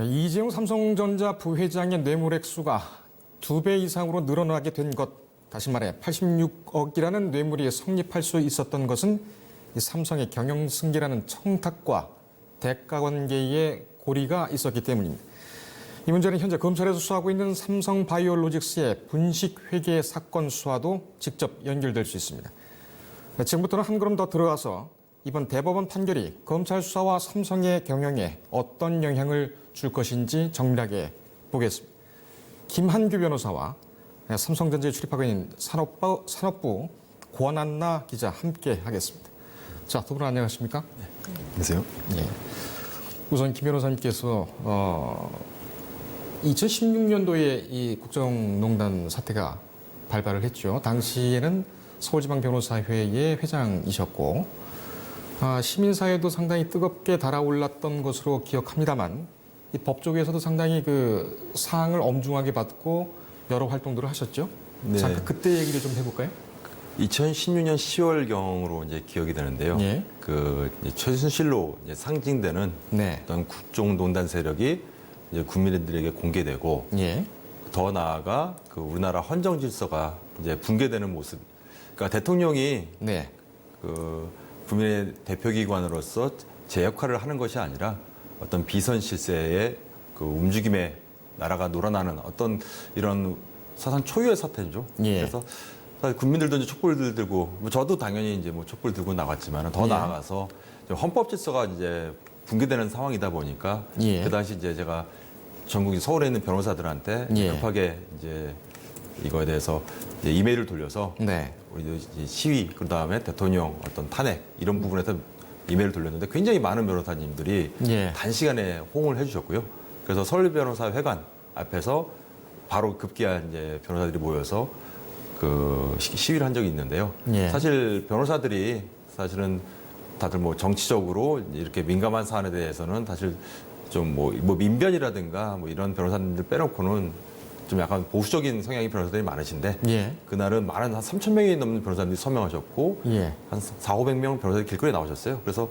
이재용 삼성전자 부회장의 뇌물액수가 2배 이상으로 늘어나게 된 것, 다시 말해 86억이라는 뇌물이 성립할 수 있었던 것은 이 삼성의 경영승계라는 청탁과 대가관계에 고리가 있었기 때문입니다. 이 문제는 현재 검찰에서 수사하고 있는 삼성바이오로직스의 분식회계 사건 수사도 직접 연결될 수 있습니다. 지금부터는 한 걸음 더 들어가서 이번 대법원 판결이 검찰 수사와 삼성의 경영에 어떤 영향을 줄 것인지 정밀하게 보겠습니다. 김한규 변호사와 삼성전자에 출입하고 있는 산업부 권한나 기자 함께 하겠습니다. 자, 두 분 안녕하십니까? 네. 안녕하세요. 예. 우선 김 변호사님께서 2016년도에 이 국정농단 사태가 발발을 했죠. 당시에는 서울지방변호사회의 회장이셨고 시민사회도 상당히 뜨겁게 달아올랐던 것으로 기억합니다만 이 법조계에서도 상당히 그 사항을 엄중하게 받고 여러 활동들을 하셨죠. 네. 잠깐 그때 얘기를 좀 해볼까요? 2016년 10월경으로 이제 기억이 되는데요. 예. 그 최순실로 이제 상징되는 네. 어떤 국정농단 세력이 이제 국민들에게 공개되고 예. 더 나아가 그 우리나라 헌정 질서가 이제 붕괴되는 모습. 그러니까 대통령이 네. 그 국민의 대표기관으로서 제 역할을 하는 것이 아니라 어떤 비선 실세의 그 움직임에 나라가 놀아나는 어떤 이런 사상 초유의 사태죠. 예. 그래서 사실 국민들도 이제 촛불 들고 저도 당연히 이제 뭐 촛불 들고 나갔지만 더 예. 나아가서 헌법 질서가 이제 붕괴되는 상황이다 보니까 예. 그 당시 이제 제가 전국 서울에 있는 변호사들한테 예. 급하게 이제 이거에 대해서 이제 이메일을 돌려서 네. 우리 시위 그 다음에 대통령 어떤 탄핵 이런 부분에서 이메일을 돌렸는데 굉장히 많은 변호사님들이 예. 단시간에 호응을 해주셨고요. 그래서 서울 변호사 회관 앞에서 바로 급기야 이제 변호사들이 모여서 그 시위를 한 적이 있는데요. 예. 사실 변호사들이 사실은 다들 뭐 정치적으로 이렇게 민감한 사안에 대해서는 사실 좀 뭐 민변이라든가 뭐 이런 변호사님들 빼놓고는 좀 약간 보수적인 성향의 변호사들이 많으신데 예. 그날은 많은 한 3,000명이 넘는 변호사님들이 서명하셨고 예. 한 4,500명 변호사들이 길거리에 나오셨어요. 그래서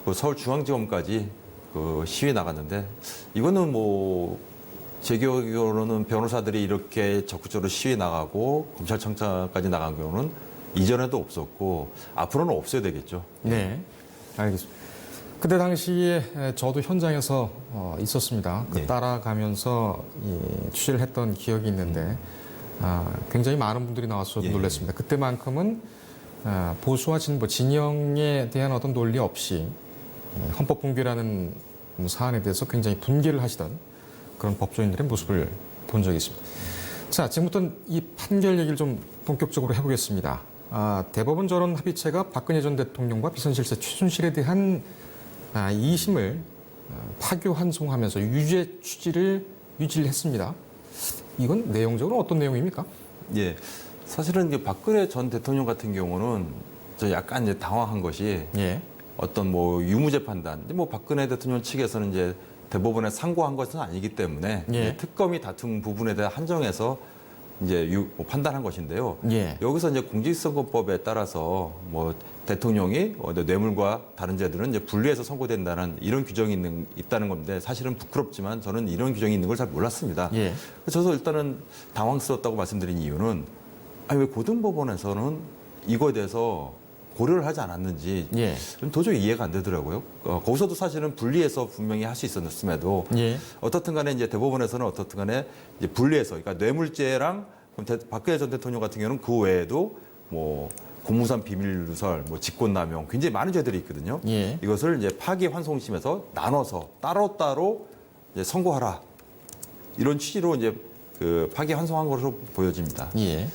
그 서울중앙지검까지 그 시위에 나갔는데 이거는 뭐 제 기억으로는 변호사들이 이렇게 적극적으로 시위에 나가고 검찰청장까지 나간 경우는 이전에도 없었고 앞으로는 없어야 되겠죠. 네. 알겠습니다. 그때 당시에 저도 현장에서 있었습니다. 네. 따라가면서 취재를 했던 기억이 있는데 굉장히 많은 분들이 나와서 예. 놀랐습니다. 그때만큼은 보수와 진보, 진영에 대한 어떤 논리 없이 헌법 붕괴라는 사안에 대해서 굉장히 분개를 하시던 그런 법조인들의 모습을 본 적이 있습니다. 자, 지금부터는 이 판결 얘기를 좀 본격적으로 해보겠습니다. 대법원 전원 합의체가 박근혜 전 대통령과 비선실세 최순실에 대한 2심을 파교환송하면서 유죄 취지를 유지를 했습니다. 이건 내용적으로 어떤 내용입니까? 예. 사실은 이제 박근혜 전 대통령 같은 경우는 저 약간 이제 당황한 것이 예. 어떤 뭐 유무죄 판단, 뭐 박근혜 대통령 측에서는 이제 대법원에 상고한 것은 아니기 때문에 예. 이제 특검이 다툰 부분에 대해 한정해서 이제 판단한 것인데요. 예. 여기서 이제 공직선거법에 따라서 뭐 대통령이 뇌물과 다른 죄들은 이제 분리해서 선고된다는 이런 규정이 있다는 건데 사실은 부끄럽지만 저는 이런 규정이 있는 걸 잘 몰랐습니다. 예. 그래서 일단은 당황스럽다고 말씀드린 이유는 왜 고등법원에서는 이거에 대해서 고려를 하지 않았는지 예. 도저히 이해가 안 되더라고요. 거기서도 사실은 분리해서 분명히 할 수 있었음에도 예. 어떻든 간에 이제 대법원에서는 어떻든 간에 이제 분리해서 그러니까 뇌물죄랑 박근혜 전 대통령 같은 경우는 그 외에도 뭐 공무상 비밀 누설, 뭐 직권남용 굉장히 많은 죄들이 있거든요. 예. 이것을 이제 파기환송심에서 나눠서 따로따로 이제 선고하라. 이런 취지로 이제 그 파기환송한 것으로 보여집니다. 예.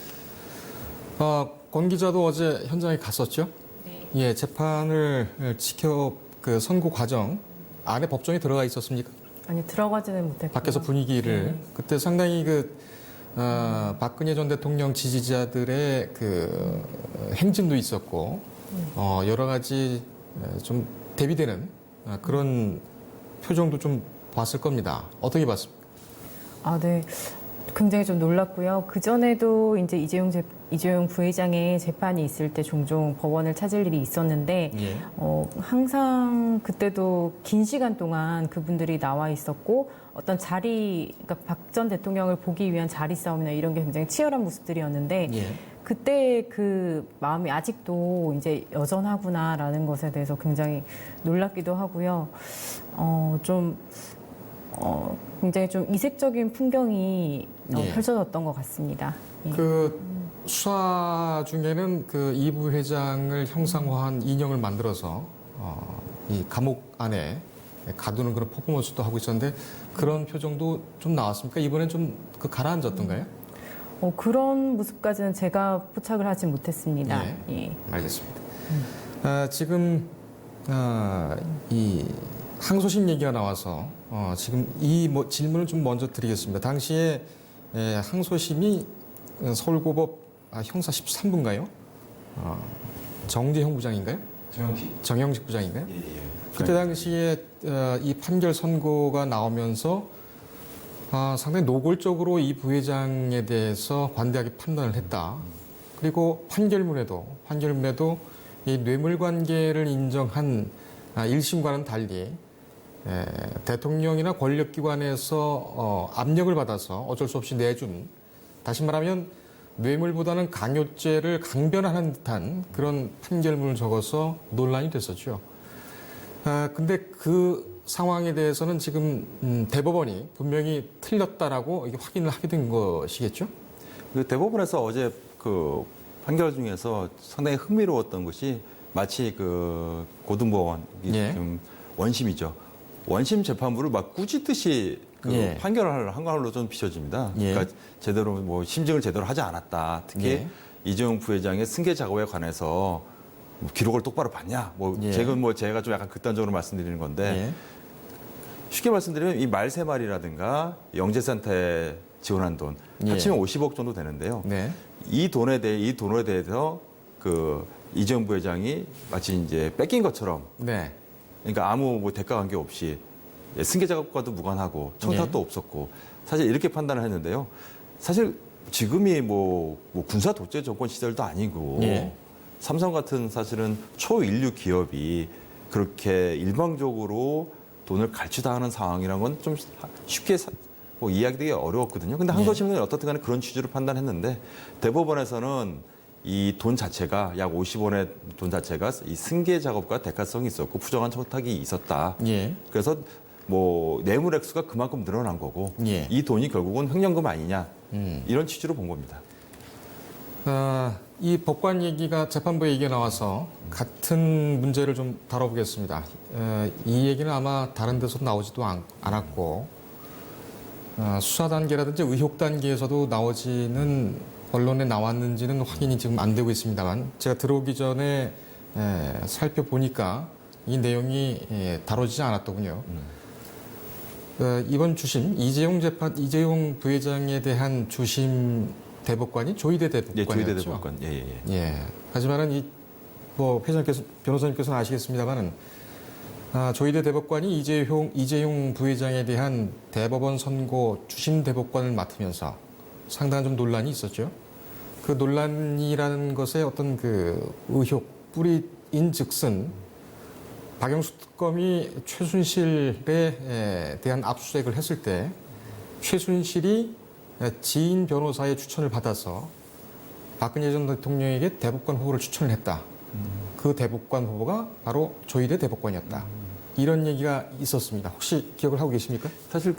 권 기자도 어제 현장에 갔었죠? 네. 예, 재판을 지켜 그 선고 과정 안에 법정에 들어가 있었습니까? 아니 들어가지는 못했고 밖에서 분위기를 그때 상당히 박근혜 전 대통령 지지자들의 그 행진도 있었고 여러 가지 좀 대비되는 그런 표정도 좀 봤을 겁니다. 어떻게 봤습니까? 네. 굉장히 좀 놀랐고요. 그 전에도 이제 이재용 부회장의 재판이 있을 때 종종 법원을 찾을 일이 있었는데 예. 항상 그때도 긴 시간 동안 그분들이 나와 있었고 어떤 자리, 그러니까 박 전 대통령을 보기 위한 자리 싸움이나 이런 게 굉장히 치열한 모습들이었는데 예. 그때 그 마음이 아직도 이제 여전하구나라는 것에 대해서 굉장히 놀랍기도 하고요. 굉장히 좀 이색적인 풍경이 예. 펼쳐졌던 것 같습니다. 예. 그 수사 중에는 그 이 부회장을 형상화한 인형을 만들어서 이 감옥 안에 가두는 그런 퍼포먼스도 하고 있었는데 그런 표정도 좀 나왔습니까? 이번엔 좀 그 가라앉았던가요? 그런 모습까지는 제가 포착을 하지 못했습니다. 예. 예. 알겠습니다. 지금 이 항소심 얘기가 나와서 지금 이 질문을 좀 먼저 드리겠습니다. 당시에 항소심이 서울고법 형사 13부인가요? 정재형 부장인가요? 정영식 부장인가요? 예. 그때 당시에 이 판결 선고가 나오면서 상당히 노골적으로 이 부회장에 대해서 관대하게 판단을 했다. 그리고 판결문에도 이 뇌물 관계를 인정한 1심과는 달리 대통령이나 권력기관에서 압력을 받아서 어쩔 수 없이 내준, 다시 말하면 뇌물보다는 강요죄를 강변하는 듯한 그런 판결문을 적어서 논란이 됐었죠. 근데 그 상황에 대해서는 지금 대법원이 분명히 틀렸다라고 이게 확인을 하게 된 것이겠죠? 그 대법원에서 어제 그 판결 중에서 상당히 흥미로웠던 것이 마치 그 고등법원 예. 좀 원심이죠. 원심 재판부를 막 꾸짖듯이 그 예. 판결을 한 걸로 좀 비춰집니다. 예. 그러니까 제대로 뭐 심증을 제대로 하지 않았다. 특히 예. 이재용 부회장의 승계 작업에 관해서 뭐 기록을 똑바로 봤냐? 뭐 예. 제가 좀 약간 극단적으로 말씀드리는 건데 쉽게 말씀드리면 이 말세말이라든가 영재센터에 지원한 돈 예. 합치면 50억 정도 되는데요. 네. 이 돈에 대해서 그 이재용 부회장이 마치 이제 뺏긴 것처럼, 네. 그러니까 아무 뭐 대가 관계 없이 승계 작업과도 무관하고 청탁도 예. 없었고 사실 이렇게 판단을 했는데요. 사실 지금이 뭐 군사 독재 정권 시절도 아니고 예. 삼성 같은 사실은 초인류 기업이 그렇게 일방적으로 돈을 갈취당하는 상황이라는 건 좀 쉽게 뭐 이야기되기 어려웠거든요. 근데 항소심은 어떻든 간에 그런 취지로 판단했는데 대법원에서는 이 돈 자체가 약 50원의 돈 자체가 이 승계 작업과 대가성이 있었고 부정한 청탁이 있었다. 예. 그래서 뭐 뇌물 액수가 그만큼 늘어난 거고 예. 이 돈이 결국은 횡령금 아니냐 이런 취지로 본 겁니다. 이 법관 얘기가 재판부 얘기가 나와서 같은 문제를 좀 다뤄보겠습니다. 이 얘기는 아마 다른 데서 나오지도 않았고 수사 단계라든지 의혹 단계에서도 나오지는 언론에 나왔는지는 확인이 지금 안 되고 있습니다만 제가 들어오기 전에 살펴보니까 이 내용이 다뤄지지 않았더군요. 이번 주심 이재용 부회장에 대한 주심 대법관이 조희대 대법관이었죠. 조희대 대법관. 예. 하지만은 변호사님께서는 아시겠습니다만은 조희대 대법관이 이재용 부회장에 대한 대법원 선고 주심 대법관을 맡으면서 상당한 좀 논란이 있었죠. 그 논란이라는 것의 어떤 그 의혹 뿌리인즉슨 박영수 특검이 최순실에 대한 압수수색을 했을 때 최순실이 지인 변호사의 추천을 받아서 박근혜 전 대통령에게 대법관 후보를 추천을 했다. 그 대법관 후보가 바로 조희대 대법관이었다. 이런 얘기가 있었습니다. 혹시 기억을 하고 계십니까? 사실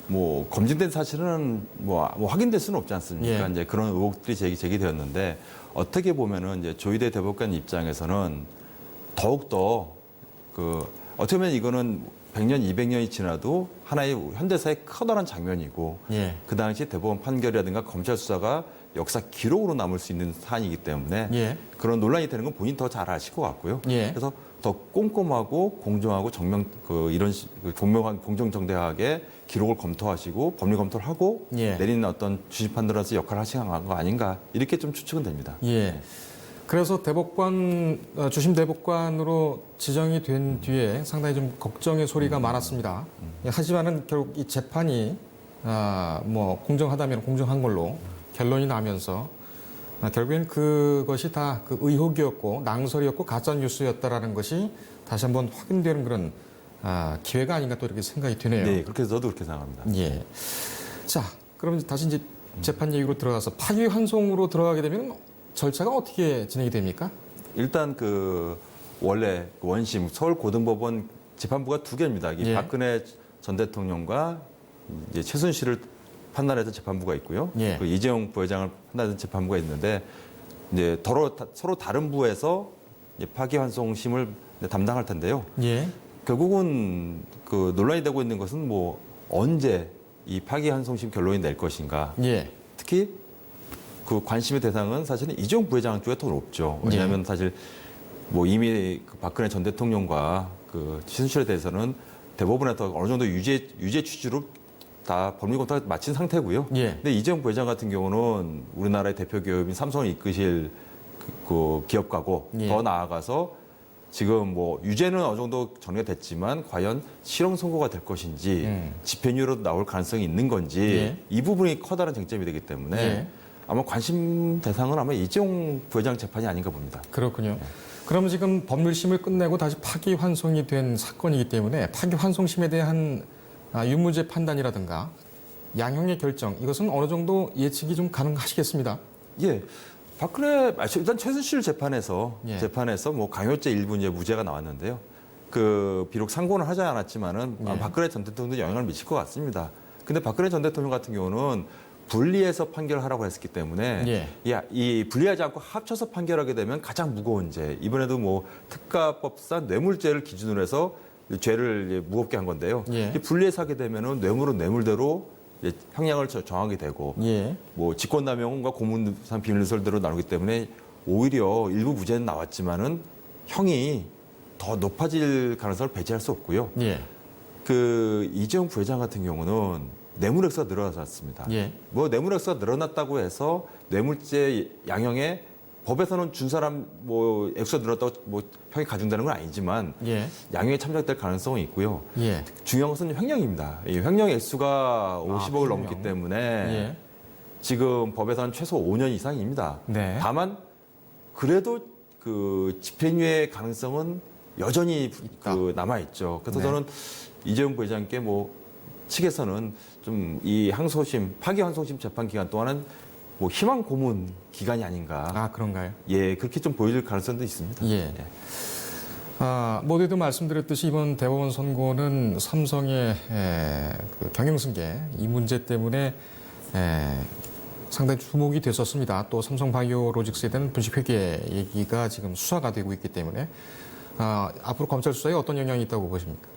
뭐 검증된 사실은 뭐 확인될 수는 없지 않습니까? 예. 이제 그런 의혹들이 제기되었는데 어떻게 보면은 이제 조희대 대법관 입장에서는 더욱더 어떻게 보면 이거는 100년, 200년이 지나도 하나의 현대사의 커다란 장면이고 예. 그 당시 대법원 판결이라든가 검찰 수사가 역사 기록으로 남을 수 있는 사안이기 때문에 예. 그런 논란이 되는 건 본인 더 잘 아실 것 같고요. 예. 그래서 더 꼼꼼하고 공정하고 공정정대하게 기록을 검토하시고 법리 검토를 하고 예. 내리는 어떤 주심 판단으로서 역할을 하신 거 아닌가 이렇게 좀 추측은 됩니다. 예. 그래서 주심 대법관으로 지정이 된 뒤에 상당히 좀 걱정의 소리가 많았습니다. 하지만은 결국 이 재판이 뭐 공정하다면 공정한 걸로 결론이 나면서 결국엔 그것이 다 그 의혹이었고 낭설이었고 가짜 뉴스였다라는 것이 다시 한번 확인되는 그런 기회가 아닌가 또 이렇게 생각이 드네요. 네, 그렇게 저도 그렇게 생각합니다. 예. 자, 그럼 다시 이제 재판 얘기로 들어가서 파기환송으로 들어가게 되면 절차가 어떻게 진행이 됩니까? 일단 그 원래 원심 서울고등법원 재판부가 두 개입니다. 이 예. 박근혜 전 대통령과 이제 최순실을 판단했던 재판부가 있고요. 예. 그 이재용 부회장을 판단했던 재판부가 있는데 이제 서로 다른 부에서 이제 파기환송심을 담당할 텐데요. 예. 결국은 그 논란이 되고 있는 것은 뭐 언제 이 파기환송심 결론이 낼 것인가. 예. 특히 그 관심의 대상은 사실은 이재용 부회장 쪽에 더 높죠. 왜냐하면 사실 뭐 이미 그 박근혜 전 대통령과 그 최순실에 대해서는 대법원에서 어느 정도 유죄 취지로 다 법리 검토를 마친 상태고요. 예. 근데 이재용 부회장 같은 경우는 우리나라의 대표 기업인 삼성을 이끄실 그 기업가고 예. 더 나아가서 지금 뭐 유죄는 어느 정도 정리가 됐지만 과연 실형 선고가 될 것인지 집행유예로 나올 가능성이 있는 건지 예. 이 부분이 커다란 쟁점이 되기 때문에 예. 아마 관심 대상은 아마 이재용 부회장 재판이 아닌가 봅니다. 그렇군요. 그럼 지금 법률심을 끝내고 다시 파기환송이 된 사건이기 때문에 파기환송심에 대한 유무죄 판단이라든가 양형의 결정 이것은 어느 정도 예측이 좀 가능하시겠습니다. 예. 일단 최순실 재판에서 예. 뭐 강요죄 일부 이제 무죄가 나왔는데요. 그 비록 상고는 하지 않았지만은 예. 박근혜 전 대통령도 영향을 미칠 것 같습니다. 근데 박근혜 전 대통령 같은 경우는 분리해서 판결하라고 했었기 때문에 이 분리하지 않고 합쳐서 판결하게 되면 가장 무거운 죄. 이번에도 뭐 특가법상 뇌물죄를 기준으로 해서 죄를 무겁게 한 건데요. 예. 분리해서 하게 되면은 뇌물은 뇌물대로 형량을 정하게 되고 예. 뭐 직권남용과 고문상 비밀누설대로 나누기 때문에 오히려 일부 무죄는 나왔지만은 형이 더 높아질 가능성을 배제할 수 없고요. 예. 그 이재용 부회장 같은 경우는 뇌물 액수가 늘어났습니다. 예. 뭐 뇌물 액수가 늘어났다고 해서 뇌물죄 양형에 법에서는 준 사람 뭐 액수가 늘었다고 뭐 형이 가중되는 건 아니지만 예. 양형에 참작될 가능성은 있고요. 예. 중요한 것은 횡령입니다. 이 횡령 액수가 50억을 횡령. 넘기 때문에 예. 지금 법에서는 최소 5년 이상입니다. 네. 다만 그래도 그 집행유예 가능성은 여전히 그 남아 있죠. 그래서 네. 저는 이재용 부회장께 뭐 측에서는 좀 이 파기환송심 재판 기간 동안은 뭐 희망 고문 기간이 아닌가. 그런가요? 예, 그렇게 좀 보일 가능성도 있습니다. 예. 모두에도 말씀드렸듯이 이번 대법원 선고는 삼성의 그 경영승계 이 문제 때문에 상당히 주목이 됐었습니다. 또 삼성바이오로직스에 대한 분식회계 얘기가 지금 수사가 되고 있기 때문에 앞으로 검찰 수사에 어떤 영향이 있다고 보십니까?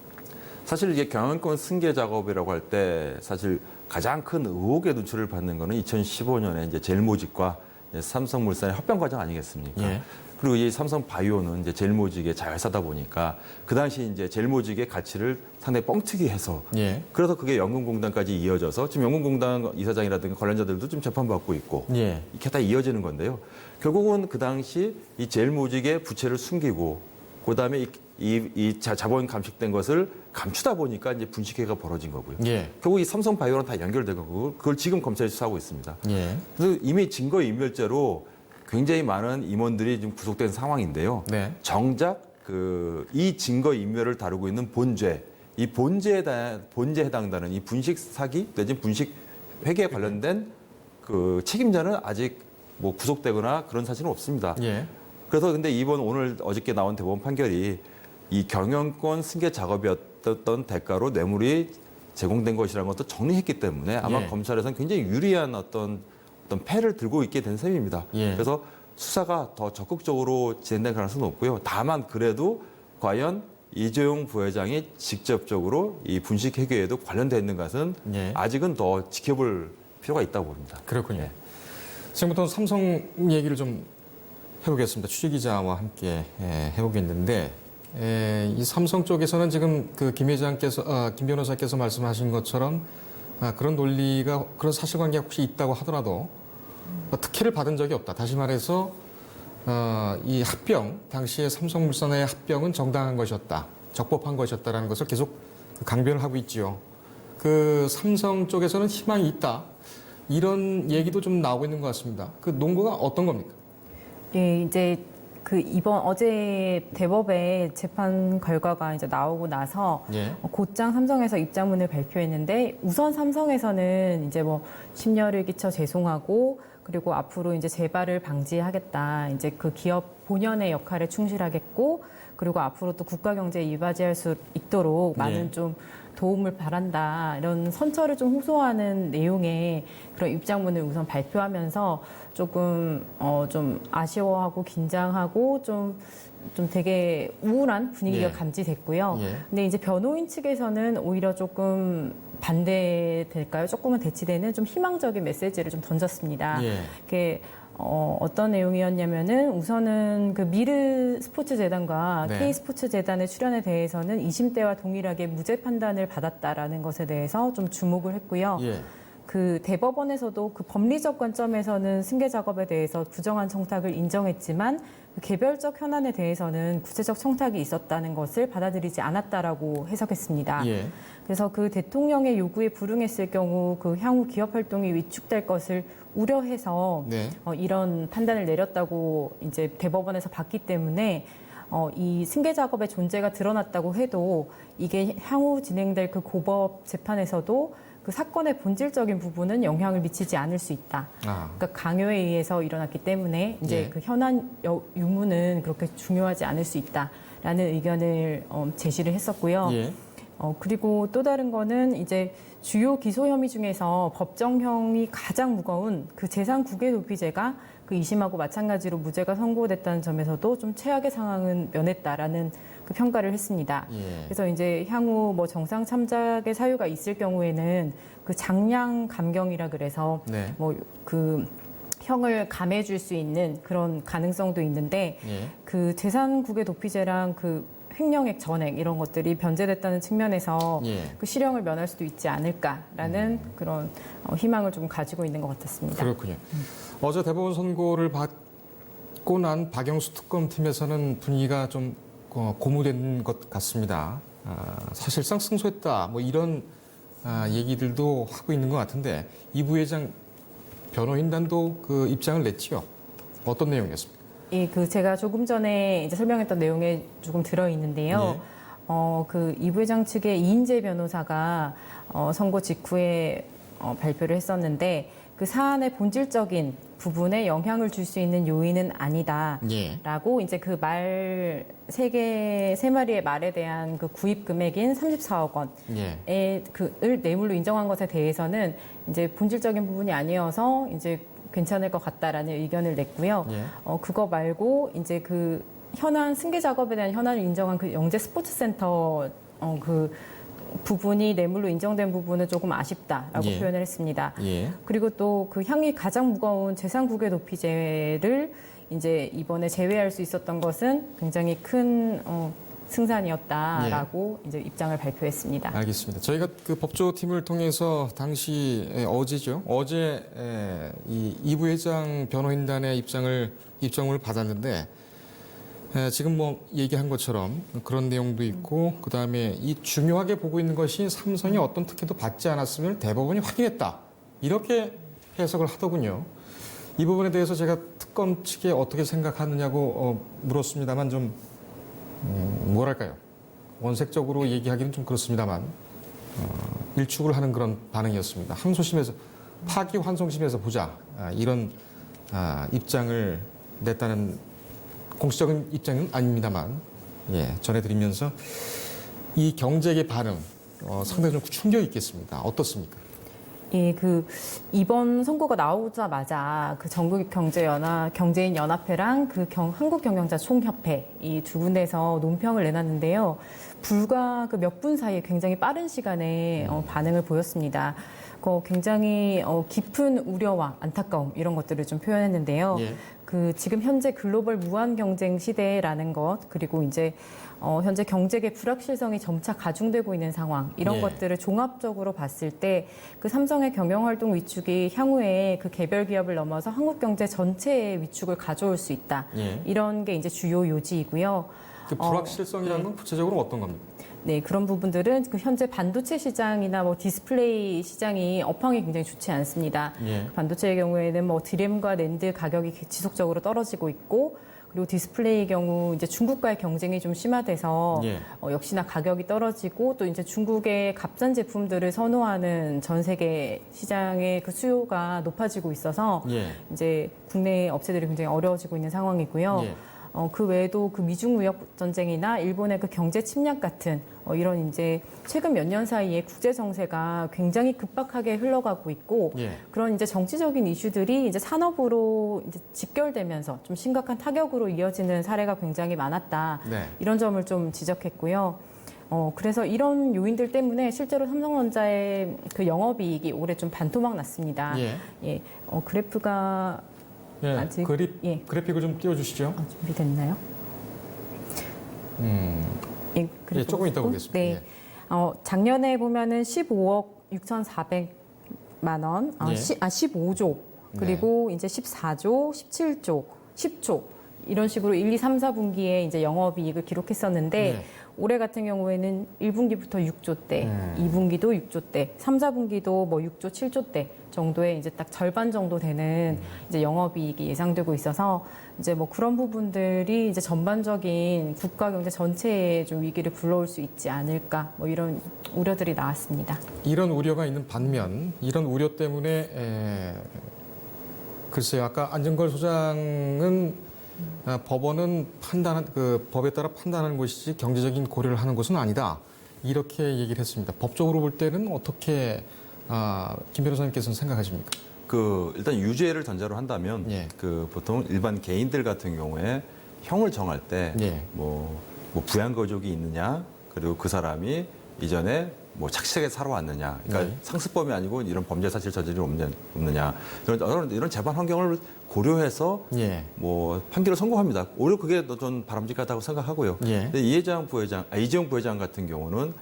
사실 이게 경영권 승계 작업이라고 할 때 사실 가장 큰 의혹의 눈초리를 받는 거는 2015년에 이제 젤모직과 삼성물산의 합병 과정 아니겠습니까? 예. 그리고 이 삼성바이오는 이제 젤모직의 자회사다 보니까 그 당시 이제 젤모직의 가치를 상당히 뻥튀기 해서 예. 그래서 그게 연금공단까지 이어져서 지금 연금공단 이사장이라든가 관련자들도 좀 재판받고 있고 예. 이렇게 다 이어지는 건데요. 결국은 그 당시 이 젤모직의 부채를 숨기고 그다음에 이 자본 감식된 것을 감추다 보니까 이제 분식회가 벌어진 거고요. 예. 결국 이 삼성바이오랑 다 연결되고 그걸 지금 검찰이 수사하고 있습니다. 예. 그래서 이미 증거인멸죄로 굉장히 많은 임원들이 지금 구속된 상황인데요. 네. 정작 이 증거인멸을 다루고 있는 본죄, 이 본죄에 해당되는 이 분식 사기 내지 분식 회계에 관련된 그 책임자는 아직 뭐 구속되거나 그런 사실은 없습니다. 예. 그래서 근데 오늘 어저께 나온 대법원 판결이 이 경영권 승계 작업이었던 대가로 뇌물이 제공된 것이라는 것도 정리했기 때문에 아마 예. 검찰에서는 굉장히 유리한 어떤 패를 들고 있게 된 셈입니다. 예. 그래서 수사가 더 적극적으로 진행될 가능성은 없고요. 다만 그래도 과연 이재용 부회장이 직접적으로 이 분식 회계에도 관련되어 있는 것은 예. 아직은 더 지켜볼 필요가 있다고 봅니다. 그렇군요. 네. 지금부터 삼성 얘기를 좀 해보겠습니다. 취재기자와 함께 해보겠는데 이 삼성 쪽에서는 지금 그 김 변호사께서 말씀하신 것처럼 그런 논리가 그런 사실관계가 혹시 있다고 하더라도 특혜를 받은 적이 없다. 다시 말해서 이 합병 당시에 삼성물산의 합병은 정당한 것이었다, 적법한 것이었다라는 것을 계속 강변을 하고 있지요. 그 삼성 쪽에서는 희망이 있다. 이런 얘기도 좀 나오고 있는 것 같습니다. 그 논거가 어떤 겁니까? 예, 이제 그 이번 어제 대법의 재판 결과가 이제 나오고 나서 예. 곧장 삼성에서 입장문을 발표했는데 우선 삼성에서는 이제 뭐 심려를 끼쳐 죄송하고 그리고 앞으로 이제 재발을 방지하겠다. 이제 그 기업 본연의 역할에 충실하겠고 그리고 앞으로 또 국가 경제에 이바지할 수 있도록 많은 예. 좀 도움을 바란다. 이런 선처를 좀 호소하는 내용의 그런 입장문을 우선 발표하면서 조금 좀 아쉬워하고 긴장하고 좀 되게 우울한 분위기가 예. 감지됐고요. 예. 근데 이제 변호인 측에서는 오히려 조금 반대될까요? 조금은 대치되는 좀 희망적인 메시지를 좀 던졌습니다. 예. 그게 어떤 내용이었냐면은 우선은 그 미르 스포츠 재단과 네. K 스포츠 재단의 출연에 대해서는 2심대와 동일하게 무죄 판단을 받았다라는 것에 대해서 좀 주목을 했고요. 예. 그 대법원에서도 그 법리적 관점에서는 승계 작업에 대해서 부정한 청탁을 인정했지만 그 개별적 현안에 대해서는 구체적 청탁이 있었다는 것을 받아들이지 않았다라고 해석했습니다. 예. 그래서 그 대통령의 요구에 불응했을 경우 그 향후 기업 활동이 위축될 것을 우려해서 네. 이런 판단을 내렸다고 이제 대법원에서 봤기 때문에 이 승계 작업의 존재가 드러났다고 해도 이게 향후 진행될 그 고법 재판에서도 그 사건의 본질적인 부분은 영향을 미치지 않을 수 있다. 아. 그러니까 강요에 의해서 일어났기 때문에 이제 예. 그 현안 유무는 그렇게 중요하지 않을 수 있다라는 의견을 제시를 했었고요. 예. 그리고 또 다른 거는 이제 주요 기소 혐의 중에서 법정형이 가장 무거운 그 재산 국외 도피죄가 그 2심하고 마찬가지로 무죄가 선고됐다는 점에서도 좀 최악의 상황은 면했다라는 그 평가를 했습니다. 예. 그래서 이제 향후 뭐 정상 참작의 사유가 있을 경우에는 그 장량 감경이라 그래서 네. 뭐 그 형을 감해줄 수 있는 그런 가능성도 있는데 예. 그 재산 국외 도피죄랑 그 횡령액 전액 이런 것들이 변제됐다는 측면에서 예. 그 실형을 면할 수도 있지 않을까라는 그런 희망을 좀 가지고 있는 것 같았습니다. 그렇군요. 어제 대법원 선고를 받고 난 박영수 특검팀에서는 분위기가 좀 고무된 것 같습니다. 사실상 승소했다 뭐 이런 얘기들도 하고 있는 것 같은데 이 부회장 변호인단도 그 입장을 냈지요. 어떤 내용이었습니까? 예, 그 제가 조금 전에 이제 설명했던 내용에 조금 들어 있는데요. 예. 그 이 부회장 측의 이인재 변호사가 선고 직후에 발표를 했었는데 그 사안의 본질적인 부분에 영향을 줄 수 있는 요인은 아니다라고 예. 이제 그 말 세 마리의 말에 대한 그 구입 금액인 34억 원에 예. 을 뇌물로 인정한 것에 대해서는 이제 본질적인 부분이 아니어서 이제 괜찮을 것 같다라는 의견을 냈고요. 예. 그거 말고 이제 그 현안 승계 작업에 대한 현안을 인정한 그 영재 스포츠센터 그 부분이 뇌물로 인정된 부분은 조금 아쉽다라고 예. 표현을 했습니다. 예. 그리고 또 그 향이 가장 무거운 재산국외 도피죄를 이제 이번에 제외할 수 있었던 것은 굉장히 큰 승산이었다라고 이제 입장을 발표했습니다. 알겠습니다. 저희가 그 법조팀을 통해서 당시 어제죠. 어제 이 부회장 변호인단의 입장을 받았는데 지금 뭐 얘기한 것처럼 그런 내용도 있고 그다음에 이 중요하게 보고 있는 것이 삼성이 어떤 특혜도 받지 않았음을 대법원이 확인했다. 이렇게 해석을 하더군요. 이 부분에 대해서 제가 특검 측에 어떻게 생각하느냐고 물었습니다만 좀 뭐랄까요. 원색적으로 얘기하기는 좀 그렇습니다만 일축을 하는 그런 반응이었습니다. 항소심에서 파기환송심에서 보자 이런 입장을 냈다는 공식적인 입장은 아닙니다만 전해드리면서 이 경제계 반응 상당히 좀 충격이 있겠습니다. 어떻습니까? 예, 그 이번 선고가 나오자마자 그 경제인 연합회랑 그 한국경영자 총협회 이 두 군데서 논평을 내놨는데요. 불과 그 몇 분 사이에 굉장히 빠른 시간에 반응을 보였습니다. 굉장히 깊은 우려와 안타까움 이런 것들을 좀 표현했는데요. 예. 그 지금 현재 글로벌 무한 경쟁 시대라는 것 그리고 이제 현재 경제계 불확실성이 점차 가중되고 있는 상황 이런 예. 것들을 종합적으로 봤을 때 그 삼성의 경영활동 위축이 향후에 그 개별 기업을 넘어서 한국 경제 전체의 위축을 가져올 수 있다. 예. 이런 게 이제 주요 요지이고요. 그 불확실성이라는 건 구체적으로 어떤 겁니까? 네, 그런 부분들은 그 현재 반도체 시장이나 뭐 디스플레이 시장이 업황이 굉장히 좋지 않습니다. 예. 반도체의 경우에는 뭐 디램과 낸드 가격이 지속적으로 떨어지고 있고, 그리고 디스플레이의 경우 이제 중국과의 경쟁이 좀 심화돼서 예. 역시나 가격이 떨어지고, 또 이제 중국의 값싼 제품들을 선호하는 전 세계 시장의 그 수요가 높아지고 있어서 예. 이제 국내 업체들이 굉장히 어려워지고 있는 상황이고요. 예. 그 외에도 그 미중 무역 전쟁이나 일본의 그 경제 침략 같은 이런 이제 최근 몇 년 사이에 국제 정세가 굉장히 급박하게 흘러가고 있고, 예. 그런 이제 정치적인 이슈들이 이제 산업으로 이제 직결되면서 좀 심각한 타격으로 이어지는 사례가 굉장히 많았다. 네. 이런 점을 좀 지적했고요. 그래서 이런 요인들 때문에 실제로 삼성전자의 그 영업이익이 올해 좀 반토막 났습니다. 예. 그래프가 예. 아직- 예. 그래픽을 좀 띄워주시죠. 준비됐나요? 예, 예, 조금 이따 보겠습니다. 네. 예. 작년에 보면은 15억 6,400만 원, 예. 15조, 그리고 이제 14조, 17조, 10조, 이런 식으로 1, 2, 3, 4분기에 이제 영업이익을 기록했었는데, 예. 올해 같은 경우에는 1분기부터 6조대, 2분기도 6조대, 3, 4분기도 뭐 6조, 7조대 정도의 이제 딱 절반 정도 되는 이제 영업이익이 예상되고 있어서, 이제 뭐 그런 부분들이 이제 전반적인 국가 경제 전체에 좀 위기를 불러올 수 있지 않을까, 뭐 이런 우려들이 나왔습니다. 이런 우려가 있는 반면 이런 우려 때문에 글쎄요, 아까 안정걸 소장은 법원은 법에 따라 판단하는 것이지 경제적인 고려를 하는 것은 아니다, 이렇게 얘기를 했습니다. 법적으로 볼 때는 어떻게 김 변호사님께서는 생각하십니까? 일단 유죄를 전제로 한다면 예. 보통 일반 개인들 같은 경우에 형을 정할 때 예. 뭐 부양거족이 있느냐, 그리고 그 사람이 이전에 뭐 착실하게 살아왔느냐, 그러니까 네. 상습범이 아니고 이런 범죄 사실 저질이 없느냐, 이런 재판 환경을 고려해서 예. 뭐 판결을 선고합니다. 오히려 그게 좀 바람직하다고 생각하고요. 예. 근데 이재용 부회장 같은 경우는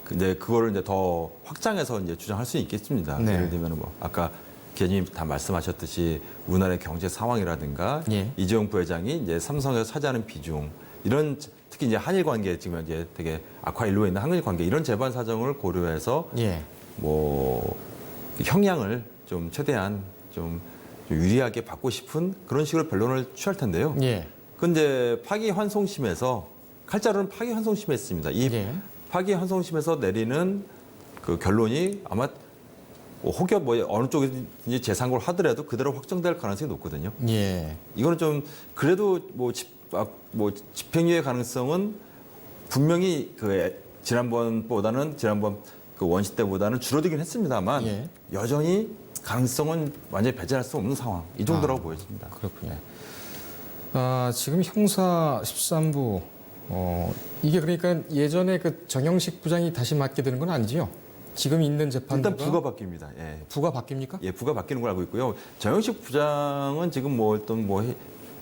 근데 그거를 이제 더 확장해서 이제 주장할 수 있겠습니다. 네. 예를 들면 뭐 아까 기자님 다 말씀하셨듯이 우리나라의 경제 상황이라든가 예. 이재용 부회장이 이제 삼성에서 차지하는 비중, 이런 특히 이제 한일 관계 지금 이제 되게 악화일로에 있는 한일 관계, 이런 재반 사정을 고려해서 예. 뭐 형량을 좀 최대한 좀 유리하게 받고 싶은 그런 식으로 변론을 취할 텐데요. 예. 근데 파기환송심에서 칼자루는 파기환송심에 있습니다. 이 예. 파기환송심에서 내리는 그 결론이 아마 혹여 뭐 어느 쪽이 재상고를 하더라도 그대로 확정될 가능성이 높거든요. 예. 이거는 좀 그래도 뭐 집행유예 가능성은 분명히 지난번 그 원시 때보다는 줄어들긴 했습니다만 예. 여전히 가능성은 완전히 배제할 수 없는 상황, 이 정도라고 보여집니다. 그렇군요. 지금 형사 13부 이게 그러니까 예전에 그 정영식 부장이 다시 맡게 되는 건 아니지요? 지금 있는 재판부가 일단 부가 바뀝니다. 예. 부가 바뀝니까? 예, 부가 바뀌는 걸 알고 있고요. 정영식 부장은 지금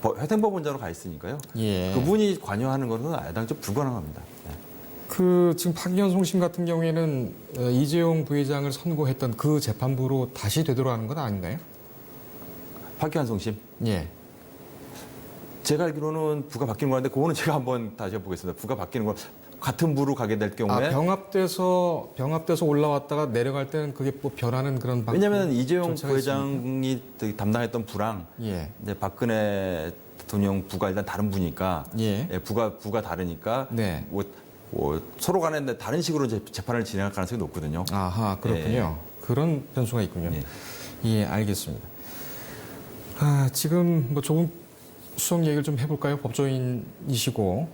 회생법원장으로 가 있으니까요. 예. 그분이 관여하는 것은 애당초 불가능합니다. 예. 지금 파기환송심 같은 경우에는 이재용 부회장을 선고했던 그 재판부로 다시 되돌아가는 건 아닌가요? 파기환송심. 예. 제가 알기로는 부가 바뀌는 건데 그거는 제가 한번 다시 해보겠습니다. 부가 바뀌는 건 같은 부로 가게 될 경우에 병합돼서 올라왔다가 내려갈 때는 그게 뭐 변하는 그런 왜냐하면 이재용 절차가 부회장이 담당했던 부랑 예. 이제 박근혜 대통령 부가 일단 다른 부니까 예. 예, 부가 다르니까 네. 뭐 서로 간에 다른 식으로 이제 재판을 진행할 가능성이 높거든요. 아하, 그렇군요. 그런 변수가 있군요. 예. 예, 알겠습니다. 지금 뭐 조금 수석 얘기를 좀 해볼까요? 법조인이시고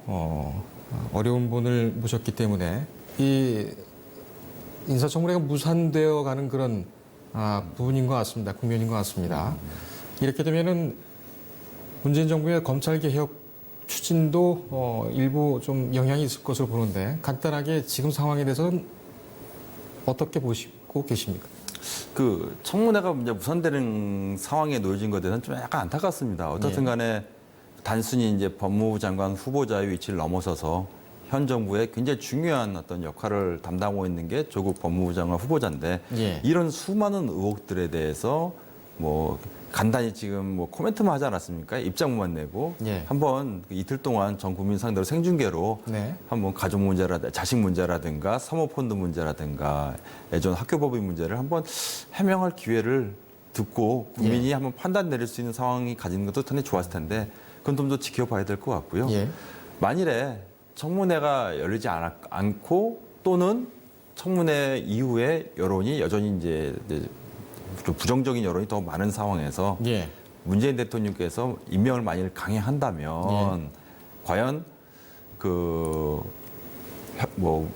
어려운 분을 모셨기 때문에 이 인사청문회가 무산되어 가는 그런 부분인 것 같습니다. 국면인 것 같습니다. 이렇게 되면은 문재인 정부의 검찰 개혁 추진도 일부 좀 영향이 있을 것으로 보는데 간단하게 지금 상황에 대해서는 어떻게 보시고 계십니까? 그 청문회가 이제 무산되는 상황에 놓여진 것에 대해서는 좀 약간 안타깝습니다. 어떻든 간에 단순히 이제 법무부 장관 후보자의 위치를 넘어서서 현 정부의 굉장히 중요한 어떤 역할을 담당하고 있는 게 조국 법무부 장관 후보자인데 예. 이런 수많은 의혹들에 대해서 뭐 간단히 지금 뭐 코멘트만 하지 않았습니까? 입장문만 내고 예. 한번 이틀 동안 전 국민 상대로 생중계로 네. 한번 가족 문제라든가 자식 문제라든가 사모펀드 문제라든가 예전 학교법인 문제를 한번 해명할 기회를 듣고 국민이 한번 판단 내릴 수 있는 상황이 가지는 것도 상당히 좋았을 텐데 그건 좀 더 지켜봐야 될 것 같고요. 예. 만일에 청문회가 열리지 않고 또는 청문회 이후에 여론이 여전히 이제 좀 부정적인 여론이 더 많은 상황에서 예. 문재인 대통령께서 임명을 만일 강행한다면 과연 뭐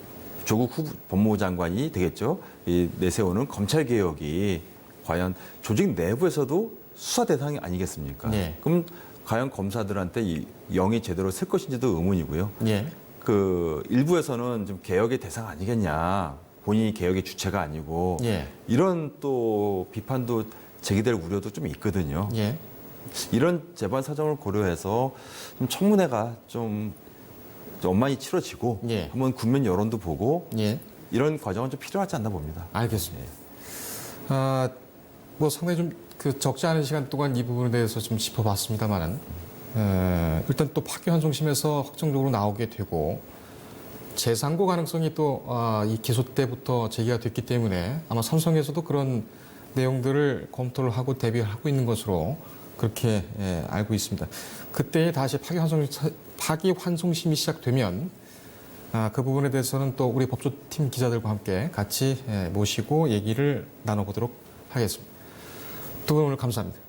조국 법무부 장관이 되겠죠. 이 내세우는 검찰 개혁이 과연 조직 내부에서도 수사 대상이 아니겠습니까? 예. 그럼 과연 검사들한테 이 영이 제대로 쓸 것인지도 의문이고요. 예. 그 일부에서는 좀 개혁의 대상 아니겠냐. 본인이 개혁의 주체가 아니고 예. 이런 또 비판도 제기될 우려도 좀 있거든요. 예. 이런 재반 사정을 고려해서 좀 청문회가 좀 원만히 치러지고 예. 한번 국민 여론도 보고 예. 이런 과정은 좀 필요하지 않나 봅니다. 알겠습니다. 뭐 상당히 좀 그 적지 않은 시간 동안 이 부분에 대해서 좀 짚어봤습니다만은 일단 또 파기환송심에서 확정적으로 나오게 되고 재상고 가능성이 또 이 기소 때부터 제기가 됐기 때문에 아마 삼성에서도 그런 내용들을 검토를 하고 대비하고 있는 것으로 그렇게 알고 있습니다. 그때 다시 파기환송심이 시작되면 그 부분에 대해서는 또 우리 법조팀 기자들과 함께 같이 모시고 얘기를 나눠보도록 하겠습니다. 두 분 오늘 감사합니다.